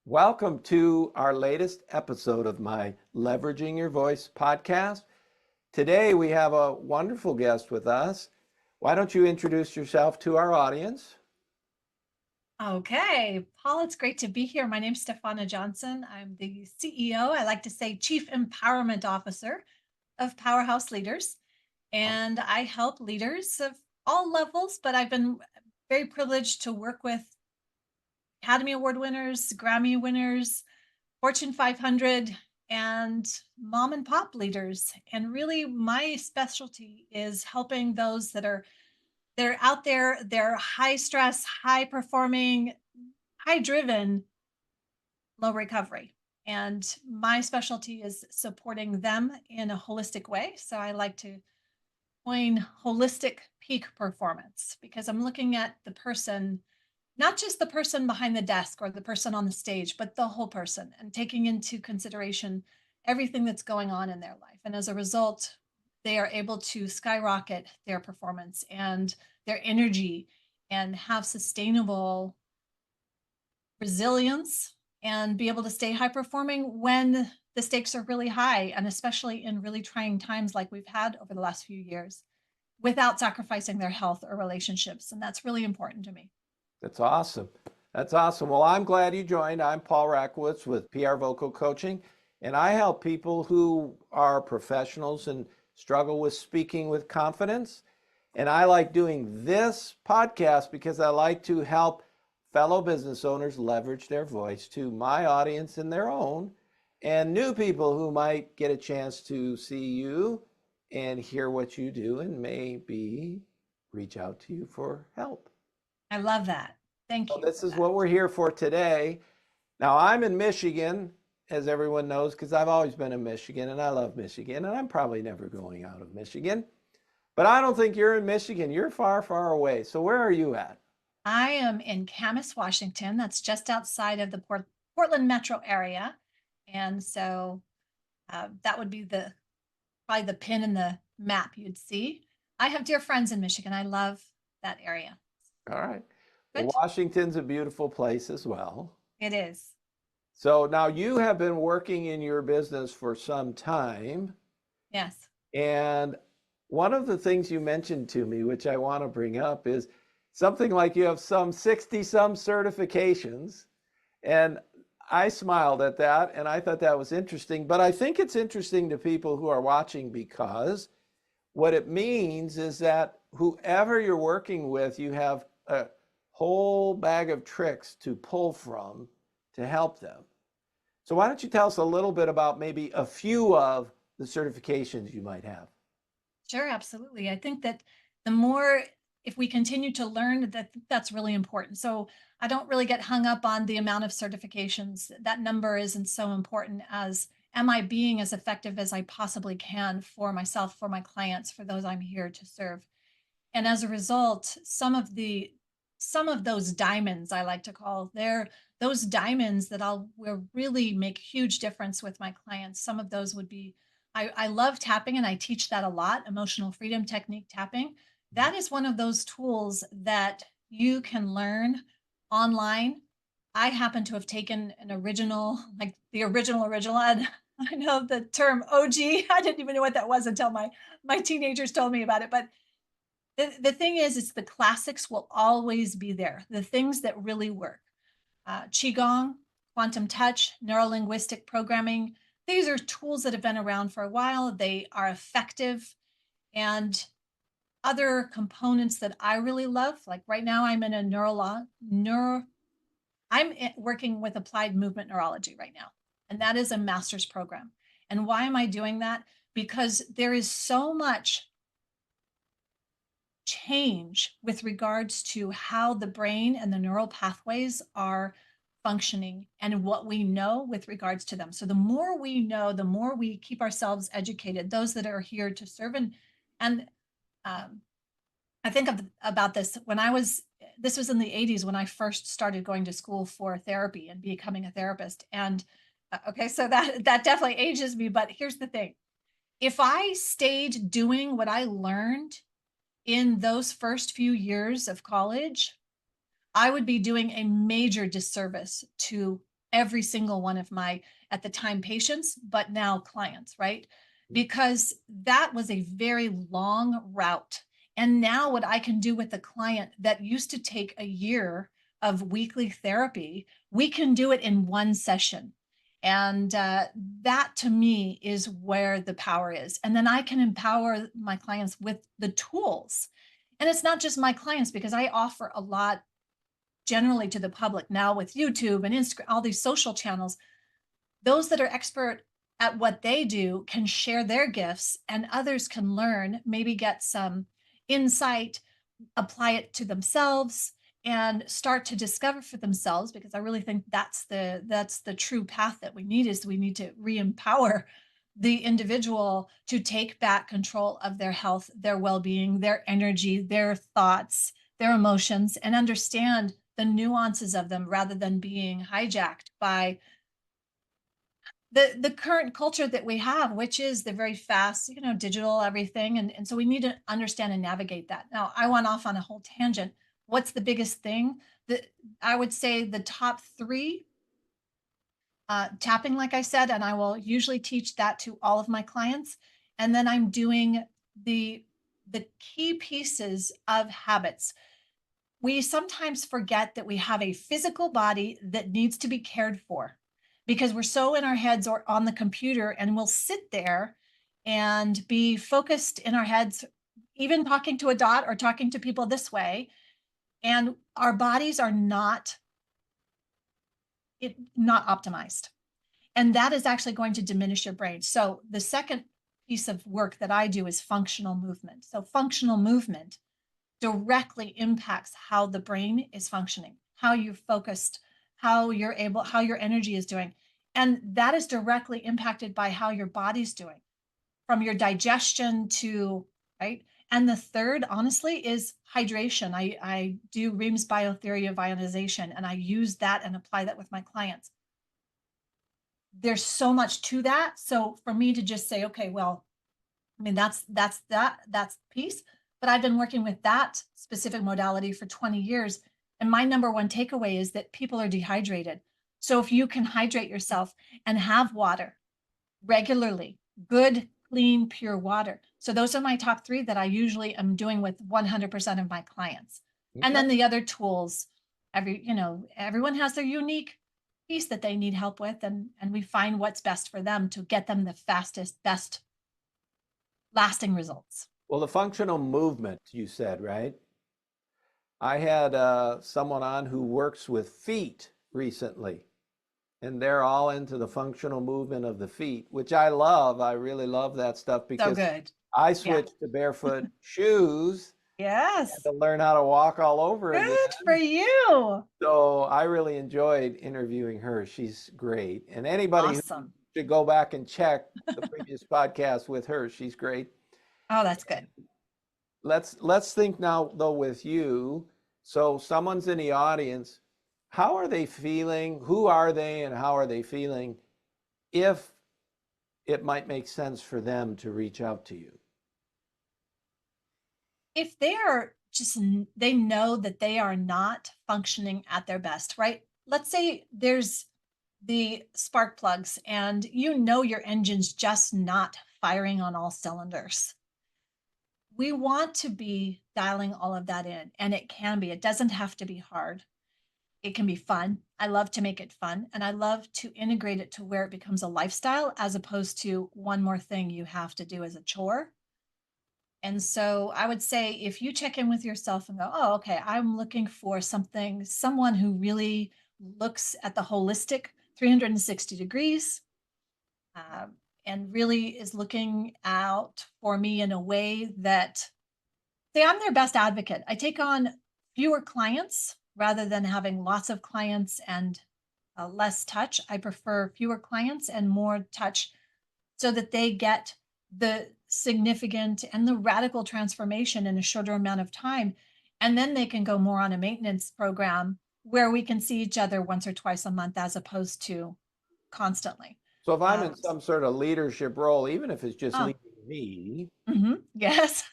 Welcome to our latest episode of my Leveraging Your Voice podcast. Today we have a wonderful guest with us. Why don't you introduce yourself to our audience? Okay, Paul, it's great to be here. My name's Stephana Johnson. I'm the CEO, I like to say Chief Empowerment Officer of Powerhouse Leaders. And I help leaders of all levels, but I've been very privileged to work with Academy Award winners, Grammy winners, Fortune 500, and mom and pop leaders. And really, my specialty is helping those they're out there, they're high stress, high performing, high driven, low recovery. And my specialty is supporting them in a holistic way. So I like to coin holistic peak performance because I'm looking at the person, not just the person behind the desk or the person on the stage, but the whole person and taking into consideration everything that's going on in their life. And as a result, they are able to skyrocket their performance and their energy and have sustainable resilience and be able to stay high performing when the stakes are really high, and especially in really trying times like we've had over the last few years, without sacrificing their health or relationships. And that's really important to me. That's awesome. That's awesome. Well, I'm glad you joined. I'm Paul Rakowitz with PR Vocal Coaching, and I help people who are professionals and struggle with speaking with confidence. And I like doing this podcast because I like to help fellow business owners leverage their voice to my audience and their own, and new people who might get a chance to see you and hear what you do and maybe reach out to you for help. I love that. Thank So you this for is that. what we're here for today. Now, I'm in Michigan, as everyone knows, because I've always been in Michigan and I love Michigan, and I'm probably never going out of Michigan. But I don't think you're in Michigan. You're far, far away. So where are you at? I am in Camas, Washington. That's just outside of the Portland metro area. And so that would be probably the pin in the map you'd see. I have dear friends in Michigan. I love that area. All right. Well, Good. Washington's a beautiful place as well. It is. So now you have been working in your business for some time. Yes. And one of the things you mentioned to me, which I want to bring up, is something like you have some 60 some certifications. And I smiled at that and I thought that was interesting. But I think it's interesting to people who are watching because what it means is that whoever you're working with, you have a whole bag of tricks to pull from to help them. So why don't you tell us a little bit about maybe a few of the certifications you might have? Sure, absolutely. I think that the more, if we continue to learn, that's really important. So I don't really get hung up on the amount of certifications. That number isn't so important as am I being as effective as I possibly can for myself, for my clients, for those I'm here to serve. And as a result, some of those diamonds I like to call, they're those diamonds that will really make huge difference with my clients. Some of those would be I love tapping and I teach that a lot, emotional freedom technique tapping. That is one of those tools that you can learn online. I happen to have taken an original, like the original. And I know the term OG. I didn't even know what that was until my teenagers told me about it. But the thing is, it's the classics will always be there. The things that really work. Qigong, quantum touch, neurolinguistic programming. These are tools that have been around for a while. They are effective. And other components that I really love, like right now I'm in a working with applied movement neurology right now. And that is a master's program. And why am I doing that? Because there is so much change with regards to how the brain and the neural pathways are functioning and what we know with regards to them. So the more we know, the more we keep ourselves educated, those that are here to serve. And um, I think about this this was in the 80s when I first started going to school for therapy and becoming a therapist. And okay, so that definitely ages me. But here's the thing. If I stayed doing what I learned in those first few years of college, I would be doing a major disservice to every single one of my, at the time, patients, but now clients, right? Because that was a very long route. And now what I can do with a client that used to take a year of weekly therapy, we can do it in one session. And that to me is where the power is. And then I can empower my clients with the tools. And it's not just my clients, because I offer a lot generally to the public now with YouTube and Instagram, all these social channels. Those that are expert at what they do can share their gifts, and others can learn, maybe get some insight, apply it to themselves, and start to discover for themselves. Because I really think that's the true path that we need, is we need to re-empower the individual to take back control of their health, their well-being, their energy, their thoughts, their emotions, and understand the nuances of them, rather than being hijacked by the current culture that we have, which is the very fast, digital everything. And so we need to understand and navigate that. Now, I went off on a whole tangent. What's the biggest thing? That I would say the top three, tapping, like I said, and I will usually teach that to all of my clients. And then I'm doing the key pieces of habits. We sometimes forget that we have a physical body that needs to be cared for, because we're so in our heads or on the computer, and we'll sit there and be focused in our heads, even talking to a dot or talking to people this way. And our bodies are not optimized. And that is actually going to diminish your brain. So the second piece of work that I do is functional movement. So functional movement directly impacts how the brain is functioning, how you're focused, how your energy is doing. And that is directly impacted by how your body's doing, from your digestion to, right? And the third, honestly, is hydration. I do Ream's biotheory of ionization, and I use that and apply that with my clients. There's so much to that. So for me to just say, okay, well, I mean, that's piece, but I've been working with that specific modality for 20 years. And my number one takeaway is that people are dehydrated. So if you can hydrate yourself and have water regularly, good, clean, pure water. So those are my top three that I usually am doing with 100% of my clients. Okay. And then the other tools, everyone has their unique piece that they need help with, and we find what's best for them to get them the fastest, best lasting results. Well, the functional movement, you said, right? I had someone on who works with feet recently, and they're all into the functional movement of the feet, which I love. I really love that stuff, because So good. I switched to barefoot shoes. Yes. To learn how to walk all over again. Good for you. So I really enjoyed interviewing her. She's great. And anybody Awesome. who should go back and check the previous podcast with her. She's great. Oh, that's good. Let's think now though with you. So someone's in the audience. How are they feeling? Who are they and how are they feeling? If it might make sense for them to reach out to you. If they know that they are not functioning at their best, right? Let's say there's the spark plugs and your engine's just not firing on all cylinders. We want to be dialing all of that in, and it doesn't have to be hard. It can be fun. I love to make it fun, and I love to integrate it to where it becomes a lifestyle, as opposed to one more thing you have to do as a chore. And so I would say, if you check in with yourself and go, oh, okay, I'm looking for someone who really looks at the holistic 360 degrees, and really is looking out for me in a way that, say, I'm their best advocate. I take on fewer clients rather than having lots of clients and less touch. I prefer fewer clients and more touch, so that they get the significant and the radical transformation in a shorter amount of time. And then they can go more on a maintenance program where we can see each other once or twice a month, as opposed to constantly. So if I'm in some sort of leadership role, even if it's just leading me, Yes.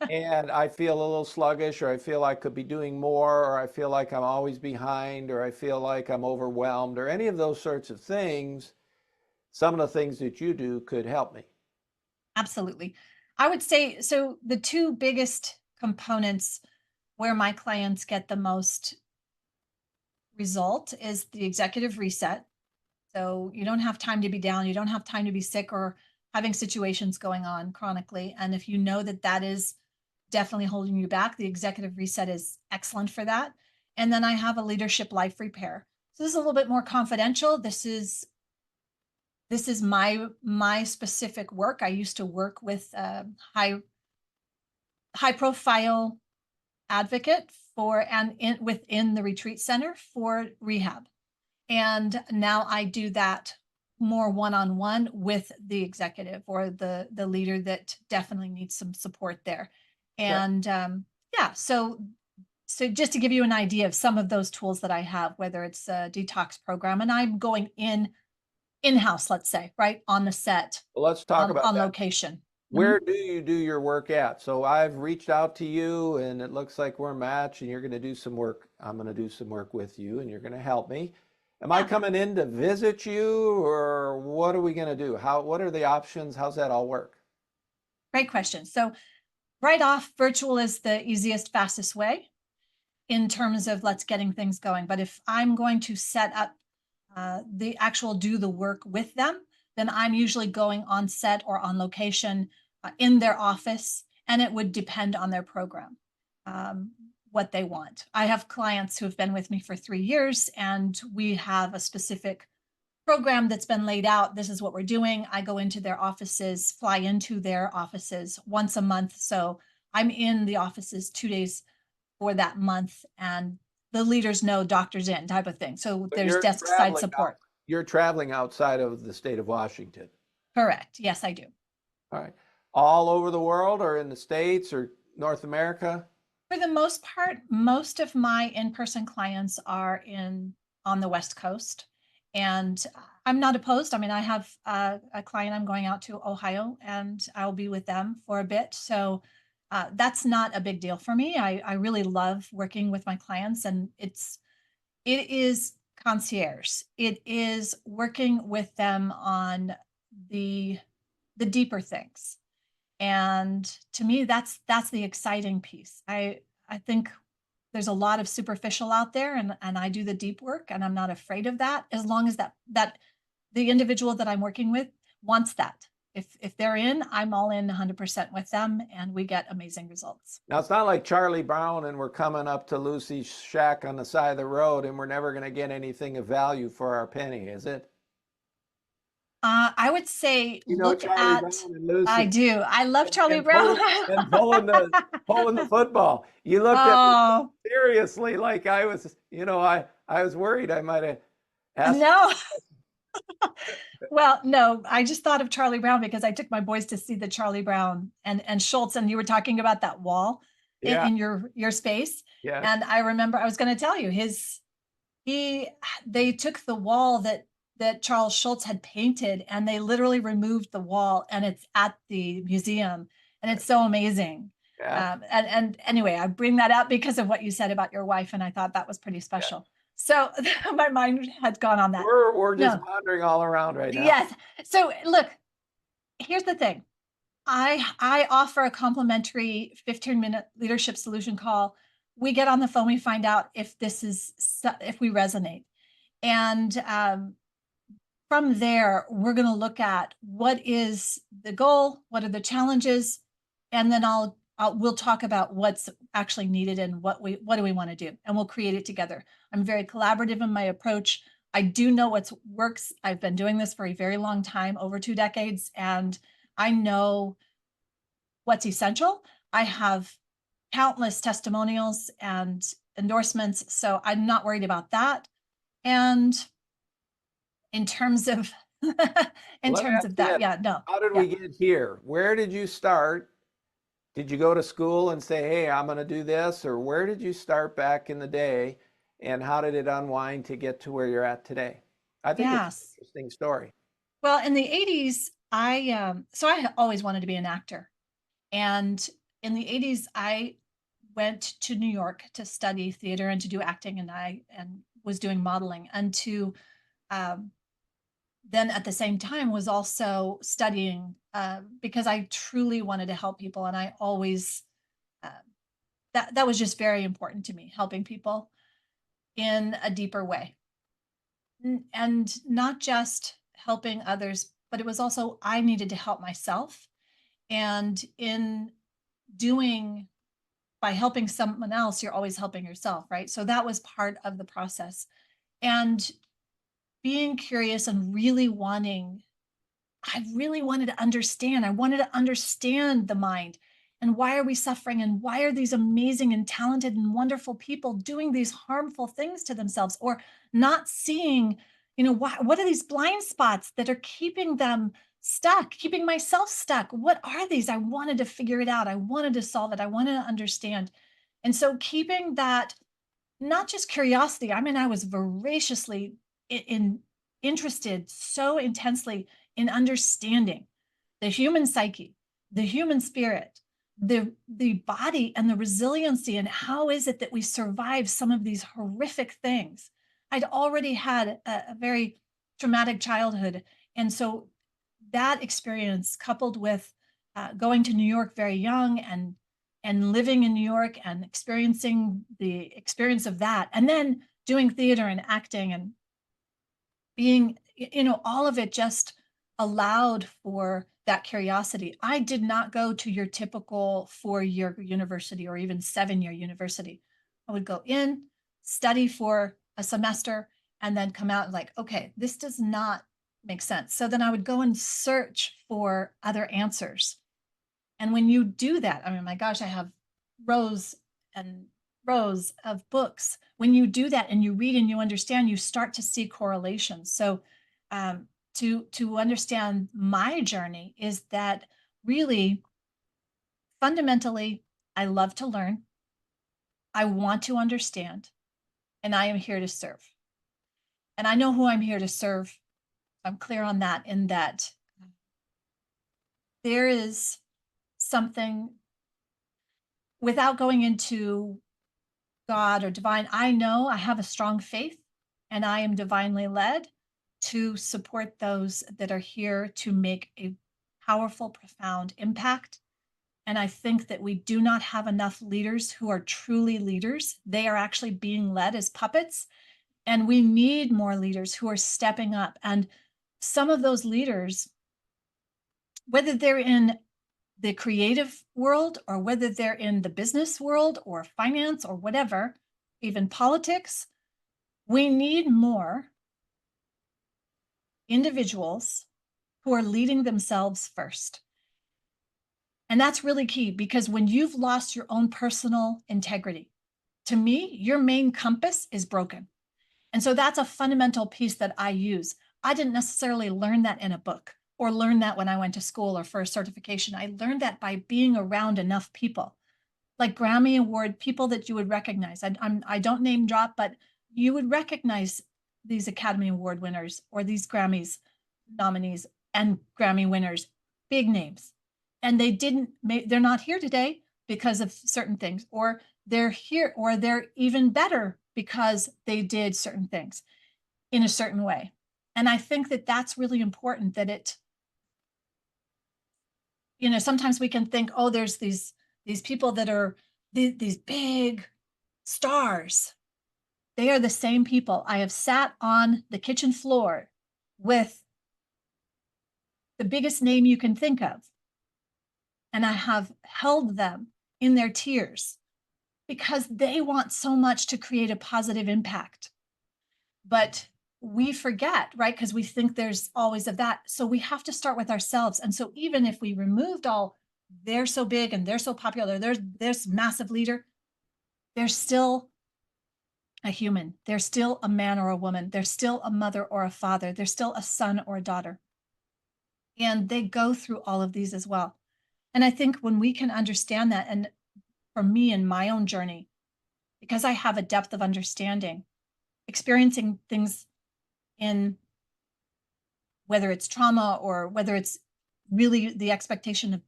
and I feel a little sluggish, or I feel I could be doing more, or I feel like I'm always behind, or I feel like I'm overwhelmed, or any of those sorts of things, some of the things that you do could help me. Absolutely. I would say so the two biggest components where my clients get the most result is the executive reset. So you don't have time to be down, you don't have time to be sick or having situations going on chronically. And if you know that that is definitely holding you back, the executive reset is excellent for that. And then I have a leadership life repair. So this is a little bit more confidential. This is my specific work. I used to work with high profile advocate for and within the retreat center for rehab. And now I do that more one-on-one with the executive or the leader that definitely needs some support there. Okay. And yeah, so just to give you an idea of some of those tools that I have, whether it's a detox program, and I'm going in-house, let's say, right on the set, Well, let's talk about on that. location. Where do you do your work at? So I've reached out to you and it looks like we're a match and you're going to do some work. I'm going to do some work with you and you're going to help me. Am I Yeah. coming in to visit you, or what are we going to do? What are the options? How's that all work? Great question. So right off, virtual is the easiest, fastest way in terms of let's getting things going. But if I'm going to set up the actual do the work with them, then I'm usually going on set or on location in their office, and it would depend on their program, what they want. I have clients who have been with me for 3 years, and we have a specific program that's been laid out. This is what we're doing. I go into their offices, fly into their offices once a month. So I'm in the offices 2 days for that month, and the leaders know doctors in type of thing. So But there's desk side support. you're traveling outside of the state of Washington. Correct. Yes, I do. All right. All over the world, or in the States or North America? For the most part, most of my in-person clients are on the West Coast, and I'm not opposed. I mean, I have a client I'm going out to Ohio, and I'll be with them for a bit. So that's not a big deal for me. I really love working with my clients, and it is concierge. It is working with them on the deeper things. And to me, that's the exciting piece. I think there's a lot of superficial out there, and I do the deep work, and I'm not afraid of that as long as that the individual that I'm working with wants that. If they're in, I'm all in 100% with them, and we get amazing results. Now, it's not like Charlie Brown and we're coming up to Lucy's shack on the side of the road and we're never going to get anything of value for our penny, is it? I would say You know look Charlie at. Brown and Lucy. I do. I love Charlie And Brown. pulling the football. You looked at me Oh seriously, like I was, I was worried I might have asked. no. Well, no, I just thought of Charlie Brown because I took my boys to see the Charlie Brown and Schultz, and you were talking about that wall Yeah, in your space. yeah, And I remember I was going to tell you they took the wall that Charles Schultz had painted, and they literally removed the wall, and it's at the museum, and it's so amazing. yeah, And anyway, I bring that up because of what you said about your wife, and I thought that was pretty yeah. special. So my mind had gone on that. We're just No, wandering all around right now. yes. So look, here's the thing. I offer a complimentary 15-minute leadership solution call. We get on the phone, we find out if if we resonate. And from there, we're going to look at what is the goal, what are the challenges, and then we'll talk about what's actually needed and what do we want to do, and we'll create it together. I'm very collaborative in my approach. I do know what works. I've been doing this for a very long time, over 2 decades, and I know what's essential. I have countless testimonials and endorsements, so I'm not worried about that. And in terms of that, yeah, no. How did Yeah. we get here? Where did you start? Did you go to school and say, hey, I'm going to do this? Or where did you start back in the day? And how did it unwind to get to where you're at today? I think it's Yes. an interesting story. Well, in the 80s, So I always wanted to be an actor. And in the 80s, I went to New York to study theater and to do acting, and I was doing modeling, and to um, then at the same time was also studying because I truly wanted to help people, and I always uh, that was just very important to me, helping people in a deeper way, and not just helping others, but it was also I needed to help myself, and in doing by helping someone else, you're always helping yourself, right? So that was part of the process. And being curious and really I really wanted to understand. I wanted to understand the mind and why are we suffering and why are these amazing and talented and wonderful people doing these harmful things to themselves or not seeing, what are these blind spots that are keeping them stuck, keeping myself stuck? What are these? I wanted to figure it out. I wanted to solve it. I wanted to understand. And so keeping that, not just curiosity, I mean, I was voraciously interested so intensely in understanding the human psyche, the human spirit, the body and the resiliency, and how is it that we survive some of these horrific things. I'd already had a very traumatic childhood. And so that experience coupled with going to New York very young and living in New York and experiencing the experience of that, and then doing theater and acting and being, all of it just allowed for that curiosity. I did not go to your typical 4-year university or even 7-year university. I would go in, study for a semester, and then come out like, okay, this does not make sense. So then I would go and search for other answers. And when you do that, I mean, my gosh, I have rows and rows of books. When you do that and you read and you understand, you start to see correlations. So to understand my journey is that really fundamentally, I love to learn. I want to understand, and I am here to serve. And I know who I'm here to serve. I'm clear on that, in that there is something, without going into God or divine, I know I have a strong faith and I am divinely led to support those that are here to make a powerful, profound impact. And I think that we do not have enough leaders who are truly leaders. They are actually being led as puppets. And we need more leaders who are stepping up. And some of those leaders, whether they're in the creative world or whether they're in the business world or finance or whatever, even politics, we need more individuals who are leading themselves first. And that's really key, because when you've lost your own personal integrity, to me, your main compass is broken. And so that's a fundamental piece that I use. I didn't necessarily learn that in a book or learn that when I went to school or for a certification. I learned that by being around enough people, like Grammy Award people that you would recognize. I don't name drop, but you would recognize these Academy Award winners or these Grammys nominees and Grammy winners, big names. And they're not here today because of certain things, or they're here, or they're even better because they did certain things in a certain way. And I think that that's really important, that sometimes we can think, oh, there's these people that are these big stars. They are the same people. I have sat on the kitchen floor with the biggest name you can think of, and I have held them in their tears because they want so much to create a positive impact. But we forget, right? Because we think there's always of that. So we have to start with ourselves. And so even if we removed all, they're so big and they're so popular, there's this massive leader, they're still a human. They're still a man or a woman. They're still a mother or a father. They're still a son or a daughter. And they go through all of these as well. And I think when we can understand that, and for me in my own journey, because I have a depth of understanding, experiencing things in whether it's trauma or whether it's really the expectation of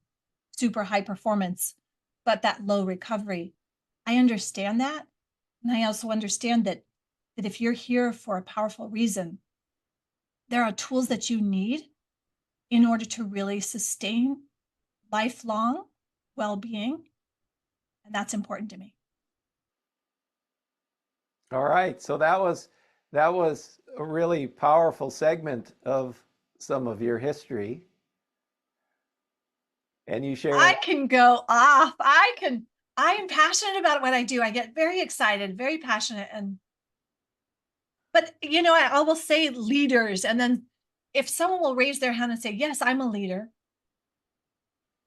super high performance, but that low recovery. I understand that. And I also understand that if you're here for a powerful reason, there are tools that you need in order to really sustain lifelong well-being. And that's important to me. All right. So that was a really powerful segment of some of your history. And you share. I can go off. I am passionate about what I do. I get very excited, very passionate. But you know, I will say leaders. And then if someone will raise their hand and say, yes, I'm a leader.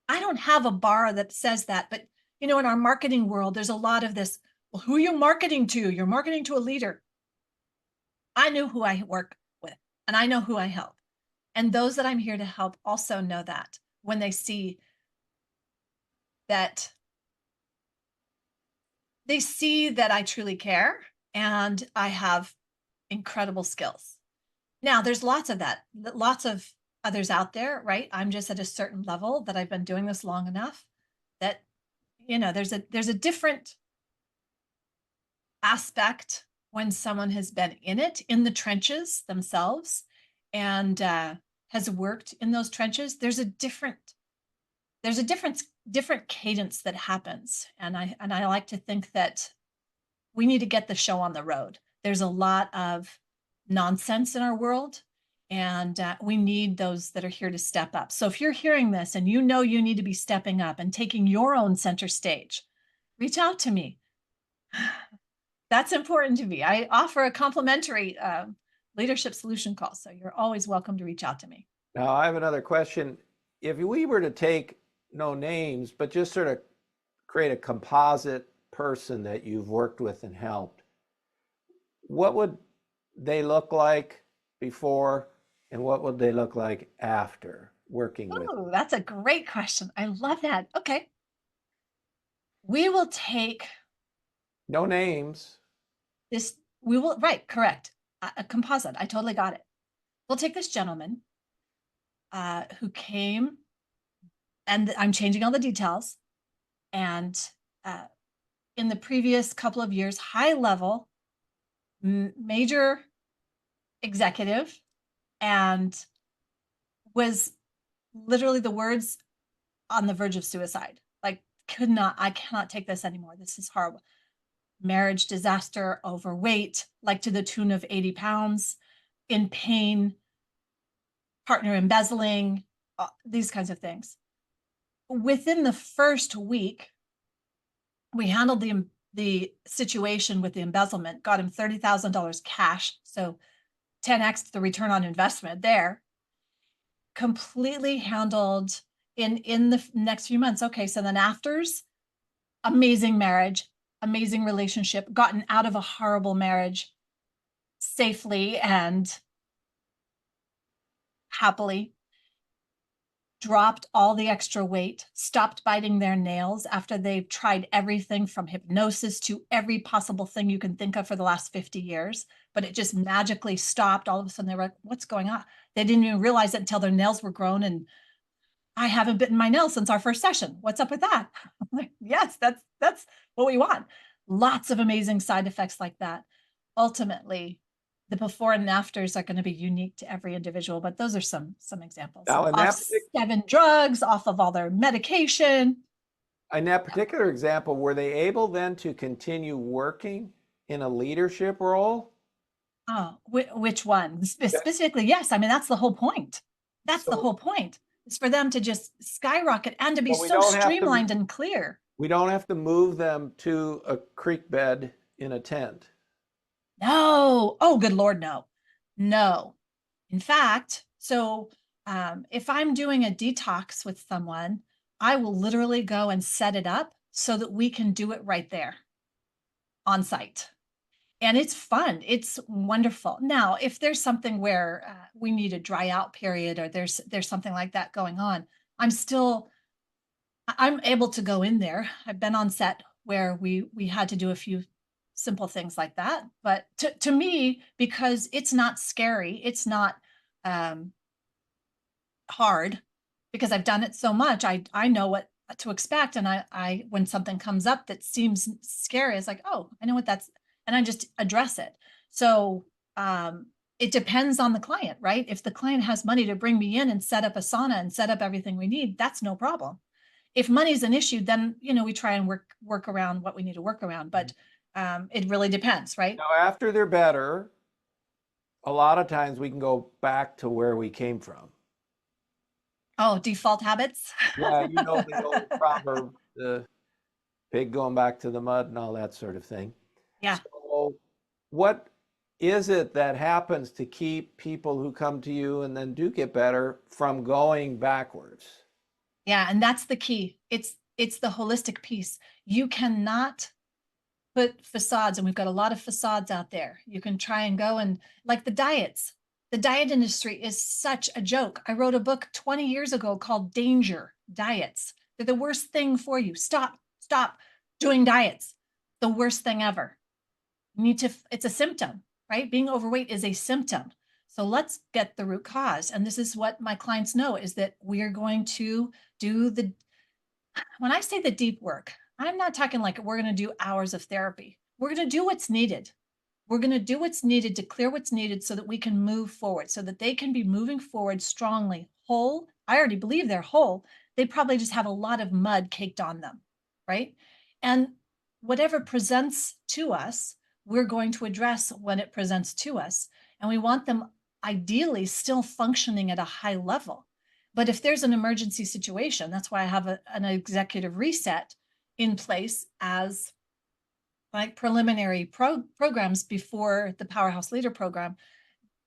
I don't have a bar that says that, but you know, in our marketing world, there's a lot of this. Well, who are you marketing to? You're marketing to a leader. I know who I work with and I know who I help. And those that I'm here to help also know that when they see that I truly care and I have incredible skills. Now, there's lots of that, lots of others out there, right? I'm just at a certain level that I've been doing this long enough that, you know, there's a different aspect when someone has been in it, in the trenches themselves, and has worked in those trenches. There's a different cadence that happens, and I like to think that we need to get the show on the road. There's a lot of nonsense in our world, and we need those that are here to step up. So if you're hearing this and you know you need to be stepping up and taking your own center stage, reach out to me. That's important to me. I offer a complimentary leadership solution call, so you're always welcome to reach out to me. Now, I have another question. If we were to take no names, but just sort of create a composite person that you've worked with and helped, what would they look like before and what would they look like after working with? Oh, that's a great question. I love that. Okay. We will take no names. Right, correct. A composite. I totally got it. We'll take this gentleman who came, and I'm changing all the details. And in the previous couple of years, high level, major executive, and was literally the words on the verge of suicide. Like, I cannot take this anymore. This is horrible. Marriage disaster, overweight, like to the tune of 80 pounds, in pain, partner embezzling, these kinds of things. Within the first week, we handled the situation with the embezzlement, got him $30,000 cash. So 10x the return on investment there. Completely handled in the next few months. Okay, so then afters, amazing marriage, amazing relationship, gotten out of a horrible marriage safely and happily, dropped all the extra weight, stopped biting their nails after they've tried everything from hypnosis to every possible thing you can think of for the last 50 years, but it just magically stopped. All of a sudden they were like, what's going on? They didn't even realize it until their nails were grown, and I haven't bitten my nails since our first session. What's up with that? I'm like, yes, that's what we want. Lots of amazing side effects like that. Ultimately, the before and afters are going to be unique to every individual, but those are some examples. Now, off 7 drugs, off of all their medication. In that particular example, were they able then to continue working in a leadership role? Oh, which one? Specifically, yes. I mean, that's the whole point. That's the whole point. It's for them to just skyrocket and to be so streamlined and clear. We don't have to move them to a creek bed in a tent. No. Oh, good Lord, no. No. In fact, so if I'm doing a detox with someone, I will literally go and set it up so that we can do it right there on site. And it's fun. It's wonderful. Now, if there's something where we need a dry out period or there's something like that going on, I'm able to go in there. I've been on set where we had to do a few simple things like that. But to me, because it's not scary, it's not hard, because I've done it so much. I know what to expect. And when something comes up that seems scary, it's like, oh, I know what that's, and I just address it. So, it depends on the client, right? If the client has money to bring me in and set up a sauna and set up everything we need, that's no problem. If money's an issue, then, we try and work around what we need to work around. But it really depends, right? Now, after they're better, a lot of times we can go back to where we came from. Oh, default habits. Yeah, you know the old proverb, the pig going back to the mud and all that sort of thing. Yeah. So what is it that happens to keep people who come to you and then do get better from going backwards? Yeah, and that's the key. It's the holistic piece. You cannot put facades, and we've got a lot of facades out there. You can try and go and, like, the diets. The diet industry is such a joke. I wrote a book 20 years ago called Danger Diets. They're the worst thing for you. Stop doing diets. The worst thing ever. You need to, it's a symptom, right? Being overweight is a symptom. So let's get the root cause. And this is what my clients know, is that we are going to do when I say the deep work, I'm not talking like we're going to do hours of therapy. We're going to do what's needed. We're going to do what's needed to clear what's needed so that we can move forward, so that they can be moving forward strongly, whole. I already believe they're whole. They probably just have a lot of mud caked on them, right? And whatever presents to us, we're going to address when it presents to us. And we want them ideally still functioning at a high level. But if there's an emergency situation, that's why I have an executive reset in place as like preliminary programs before the Powerhouse Leader program.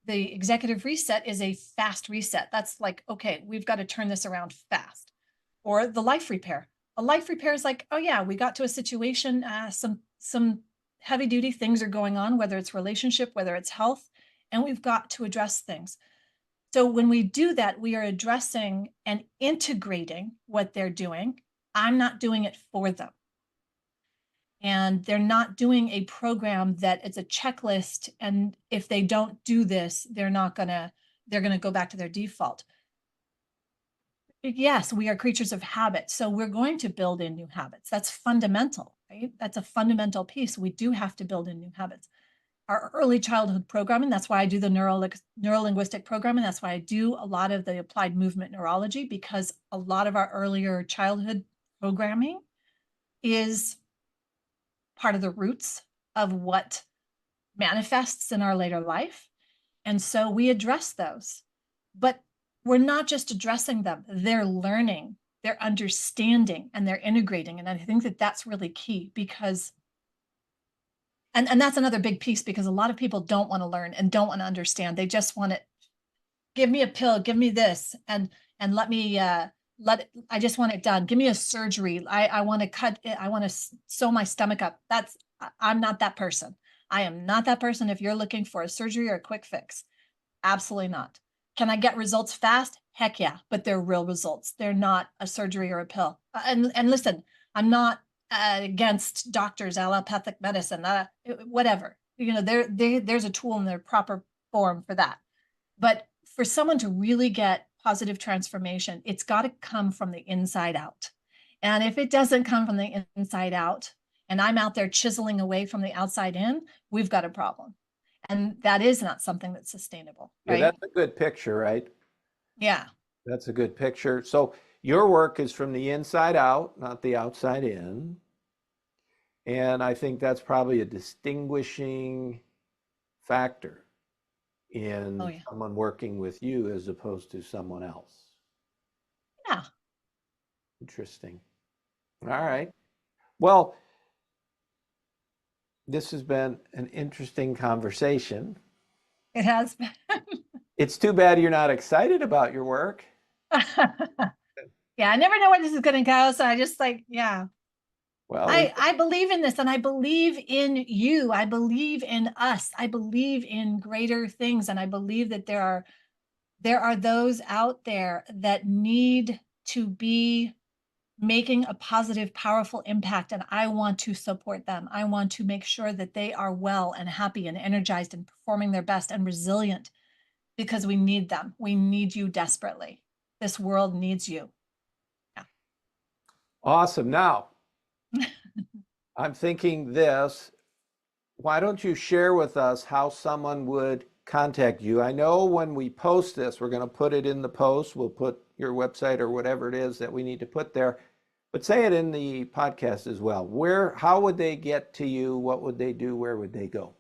The executive reset is a fast reset. That's like, okay, we've got to turn this around fast. Or the life repair. A life repair is like, oh yeah, we got to a situation, some heavy duty things are going on, whether it's relationship, whether it's health, and we've got to address things. So when we do that, we are addressing and integrating what they're doing. I'm not doing it for them. And they're not doing a program that it's a checklist. And if they don't do this, they're going to go back to their default. Yes, we are creatures of habit. So we're going to build in new habits. That's fundamental, right? That's a fundamental piece. We do have to build in new habits. Our early childhood programming, that's why I do the neuro-linguistic programming. That's why I do a lot of the applied movement neurology, because a lot of our earlier childhood programming is part of the roots of what manifests in our later life. And so we address those. But we're not just addressing them. They're learning, they're understanding, and they're integrating. And I think that that's really key, because and that's another big piece, because a lot of people don't want to learn and don't want to understand. They just want it. Give me a pill, give me this, and let me I just want it done. Give me a surgery. I want to cut it. I want to sew my stomach up. I'm not that person. I am not that person. If you're looking for a surgery or a quick fix, absolutely not. Can I get results fast? Heck yeah, but they're real results. They're not a surgery or a pill. And listen, I'm not against doctors, allopathic medicine, whatever. There's a tool in their proper form for that. But for someone to really get positive transformation, it's got to come from the inside out. And if it doesn't come from the inside out, and I'm out there chiseling away from the outside in, we've got a problem. And that is not something that's sustainable. Right? Yeah, that's a good picture, right? Yeah. That's a good picture. So your work is from the inside out, not the outside in. And I think that's probably a distinguishing factor in someone working with you as opposed to someone else. Yeah. Interesting. All right. Well, this has been an interesting conversation. It has been. It's too bad you're not excited about your work. Yeah, I never know where this is going to go. So I just yeah. Well, I believe in this, and I believe in you. I believe in us. I believe in greater things. And I believe that there are those out there that need to be making a positive, powerful impact. And I want to support them. I want to make sure that they are well and happy and energized and performing their best and resilient, because we need them. We need you desperately. this world needs you. Yeah. Awesome. Now, I'm thinking this. Why don't you share with us how someone would contact you? I know when we post this, we're going to put it in the post. We'll put your website or whatever it is that we need to put there. But say it in the podcast as well. How would they get to you? What would they do? Where would they go?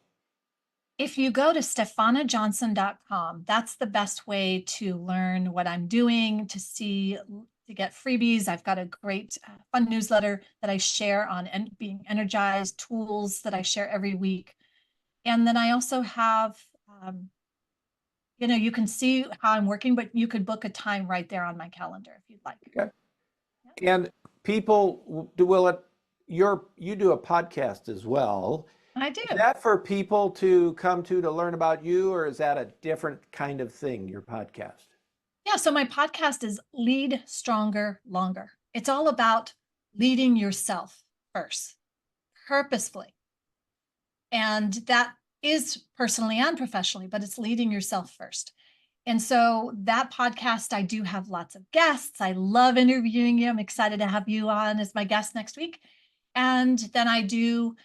If you go to stephanajohnson.com, that's the best way to learn what I'm doing, to get freebies. I've got a great fun newsletter that I share on being energized, tools that I share every week. And then I also have, you can see how I'm working, but you could book a time right there on my calendar if you'd like. Okay. Yeah. And people you do a podcast as well. I do. Is that for people to come to learn about you, or is that a different kind of thing, your podcast? Yeah, so my podcast is Lead Stronger Longer. It's all about leading yourself first, purposefully. And that is personally and professionally, but it's leading yourself first. And so that podcast, I do have lots of guests. I love interviewing you. I'm excited to have you on as my guest next week. And then I do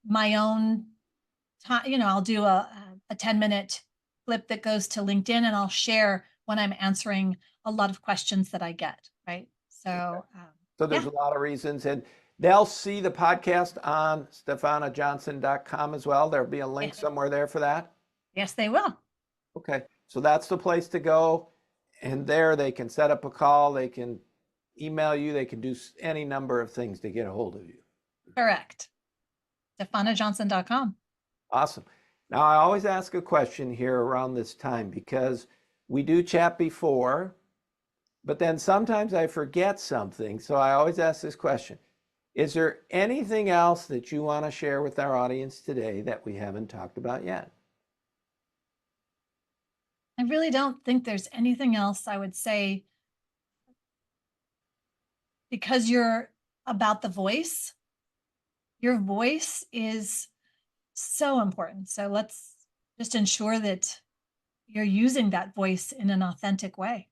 my own time, I'll do a 10-minute clip that goes to LinkedIn, and I'll share when I'm answering a lot of questions that I get, right? So, so there's a lot of reasons, and they'll see the podcast on stephanajohnson.com as well. There'll be a link somewhere there for that. Yes, they will. Okay, so that's the place to go, and there they can set up a call, they can email you, they can do any number of things to get a hold of you. Correct. stephanajohnson.com. Awesome. Now, I always ask a question here around this time because we do chat before, but then sometimes I forget something. So I always ask this question. Is there anything else that you want to share with our audience today that we haven't talked about yet? I really don't think there's anything else I would say, because you're about the voice. Your voice is so important. So let's just ensure that you're using that voice in an authentic way.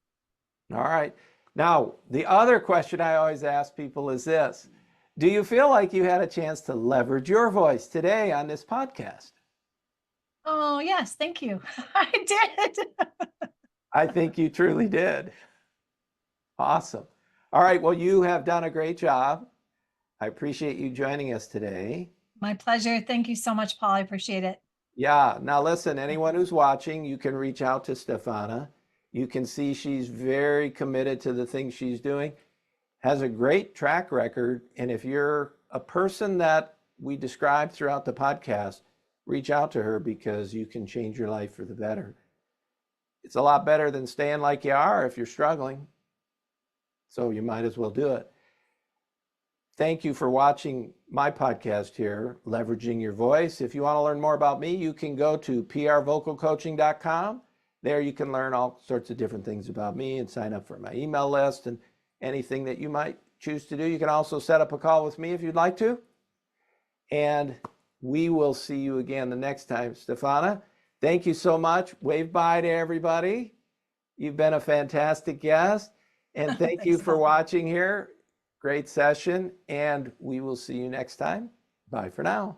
All right. Now, the other question I always ask people is this. Do you feel like you had a chance to leverage your voice today on this podcast? Oh, yes. Thank you. I did. I think you truly did. Awesome. All right. Well, you have done a great job. I appreciate you joining us today. My pleasure. Thank you so much, Paul. I appreciate it. Yeah. Now, listen, anyone who's watching, you can reach out to Stephana. You can see she's very committed to the things she's doing, has a great track record. And if you're a person that we described throughout the podcast, reach out to her because you can change your life for the better. It's a lot better than staying like you are if you're struggling. So you might as well do it. Thank you for watching my podcast here, Leveraging Your Voice. If you want to learn more about me, you can go to prvocalcoaching.com. There you can learn all sorts of different things about me and sign up for my email list and anything that you might choose to do. You can also set up a call with me if you'd like to. And we will see you again the next time. Stephana, thank you so much. Wave bye to everybody. You've been a fantastic guest. And thank you for watching here. Great session. And we will see you next time. Bye for now.